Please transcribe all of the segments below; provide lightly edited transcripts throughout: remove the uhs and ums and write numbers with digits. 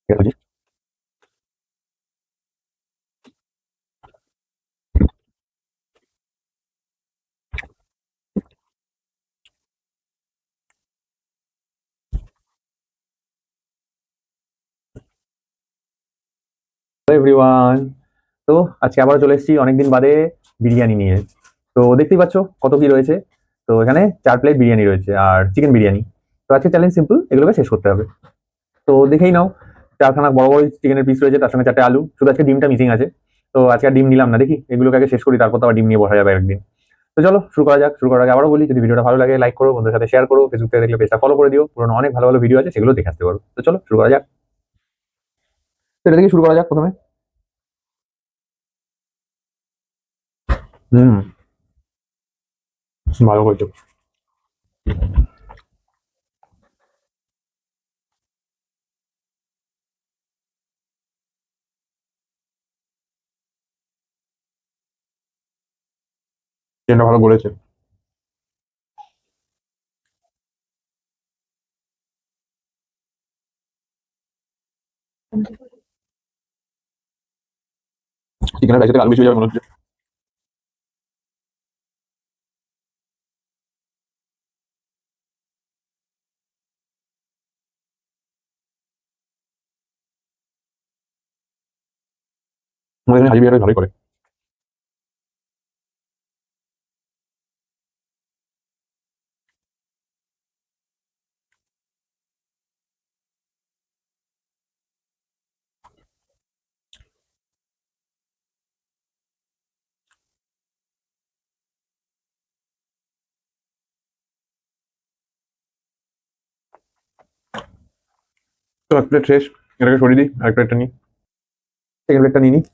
এটা বুঝি। Hello everyone. তো আজকে আবার চলে এসেছি অনেকদিন বাদে বিরিয়ানি নিয়ে। তো দেখতেই পাচ্ছ কত কি রয়েছে। তো এখানে 4 প্লেট বিরিয়ানি রয়েছে আর চিকেন বিরিয়ানি। তো আজকে চ্যালেঞ্জ সিম্পল, এগুলোকে শেষ করতে হবে। তো দেখেই নাও, 4খানা বড় বড় চিকেনের পিস রয়েছে, তার সঙ্গে 4টে আলু, শুধু আজকে ডিমটা মিসিং আছে। তো আজকে আর ডিম নিলাম না, দেখি এগুলোকে আগে শেষ করি, তারপর তো আবার ডিম নিয়ে বসা যাবে একদিন। তো চলো শুরু করা যাক। শুরু করার আগে আবারও বলি, যদি ভিডিওটা ভালো লাগে লাইক করো, বন্ধুদের সাথে শেয়ার করো, ফেসবুক থেকে দেখলে পেজটা ফলো করে দিও, পুরোনো অনেক ভালো ভালো ভিডিও আছে সেগুলো দেখে আসতে পারো। তো চলো শুরু করা যাক। তো এটা থেকে শুরু করা যাক প্রথমে। হুম, ভালো করছো। চিকেনটা ভালো বলেছে। চিকেনের রাইসে আলু বেশি হয়ে যাবে মনে হচ্ছে। আমাদের এখানে হাজি বিরিয়ানি ভালোই করে। তো 1 প্লেট শেষ, এটাকে সরিয়ে দিই, আর প্লেটটা নিই। সেকেন্ড প্লেটটা নিয়ে নিই।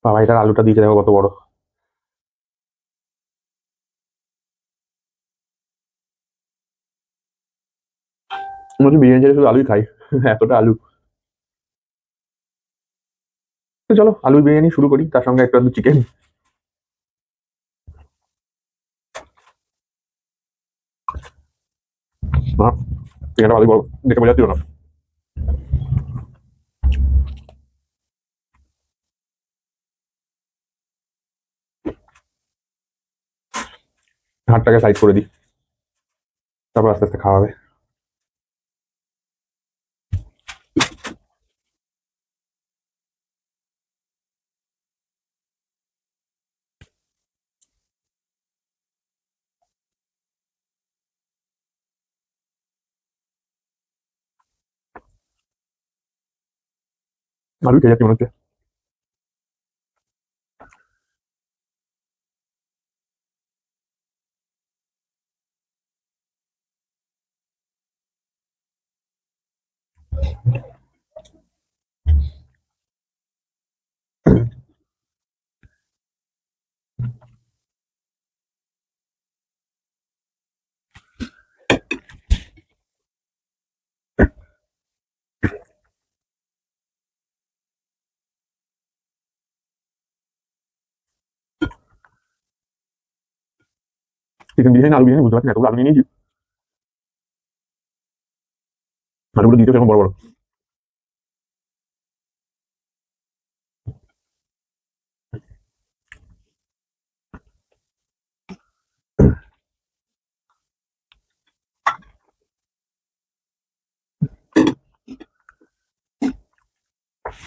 বাবা, এটার আলুটা দিয়েছে দেখো কত বড়। মনে হচ্ছে বিরিয়ানি ছেড়ে শুধু আলুই খাই, এতটা আলু। তো চলো আলু বিরিয়ানি শুরু করি, তার সঙ্গে একটু আধটু চিকেন। চিকেনটা ভালোই বড়, দেখে বোঝা যাচ্ছিল না। হাতটাকে সাইড করে দিই, তারপর আস্তে আস্তে খাওয়া হবে। আলু খেয়ে যাচ্ছি মনে হচ্ছে। চিকেন বিরিয়ানি আলু বিরিয়ানি বুঝতে পারছি না, এতগুলো আলু নিয়ে নিয়েছি। আলুগুলো দিতে সেরকম বড় বড়।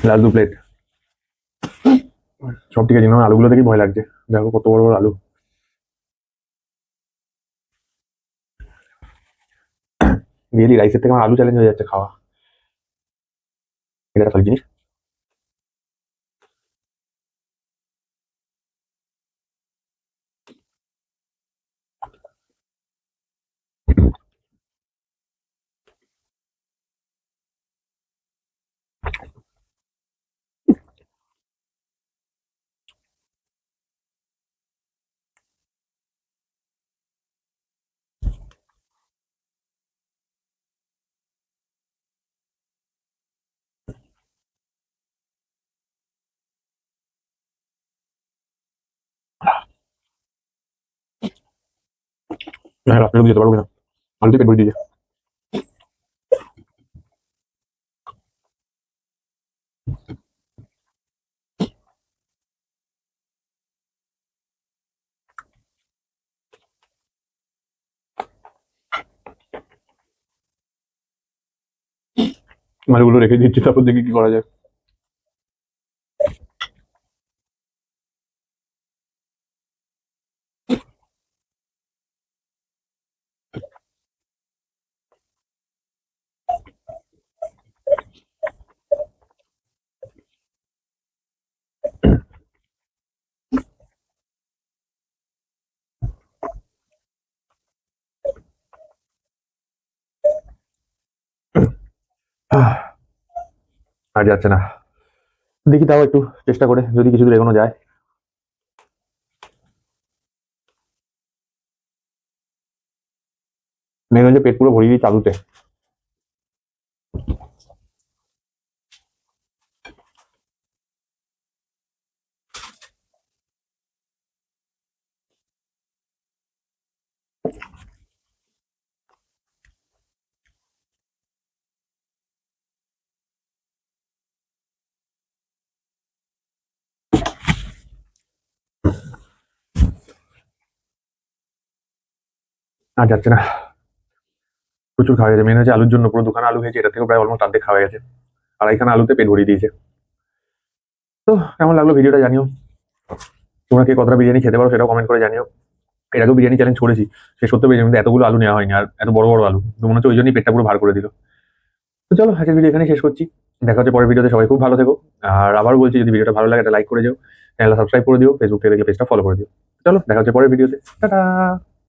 Last 2 plate. সব ঠিক আছে, না আলুগুলো দেখেই ভয় লাগছে। দেখো কত বড় বড় আলু। রিয়েলি রাইসের থেকে আমার আলু চ্যালেঞ্জ হয়ে যাচ্ছে খাওয়া। এটা একটা ভালো জিনিস। হ্যাঁ, লাস্ট প্লেট যেতে পারবো কিনা। আলুতে পেট ভরে দিয়েছে। মালগুলো রেখে দিচ্ছি, তারপর দেখি কি করা যায়। আর যাচ্ছে না, দেখি তাও একটু চেষ্টা করে যদি কিছু দূর এগোনো যায়। মেঘগঞ্জে পেট পুরো ভরিয়ে দিয়েছে আলুতে। আর যাচ্ছে না, প্রচুর খাওয়া গেছে। মেন হচ্ছে আলুর জন্য পুরো দোকানে আলু খেয়েছে, এটা থেকে প্রায় অলমোস্ট অর্ধেক খাওয়া গেছে। আর এখানে আলুতে পেট ভরিয়ে দিয়েছে। তো কেমন লাগলো ভিডিওটা জানিও। তোমরা কে কতটা বিরিয়ানি খেতে পারো সেটাও কমেন্ট করে জানিও। এর আগেও বিরিয়ানি চ্যালেঞ্জ করেছি, শেষ করতে পেরেছি, কিন্তু এতগুলো আলু নেওয়া হয়নি, আর এত বড় বড় আলু তো মনে হচ্ছে ওই জন্যই পেটটা পুরো ভার করে দিল। তো চলো আজকের ভিডিও এখানে শেষ করছি। দেখা হচ্ছে পরের ভিডিওতে, সবাই খুব ভালো থেকো। আর আবার বলছি, যদি ভিডিওটা ভালো লাগে একটা লাইক করে দিও, চ্যানেলটা সাবস্ক্রাইব করে দিও, ফেসবুক থেকে দেখলে পেজটা ফলো করে দিও। চলো দেখা হচ্ছে পরের ভিডিওতে, টাটা।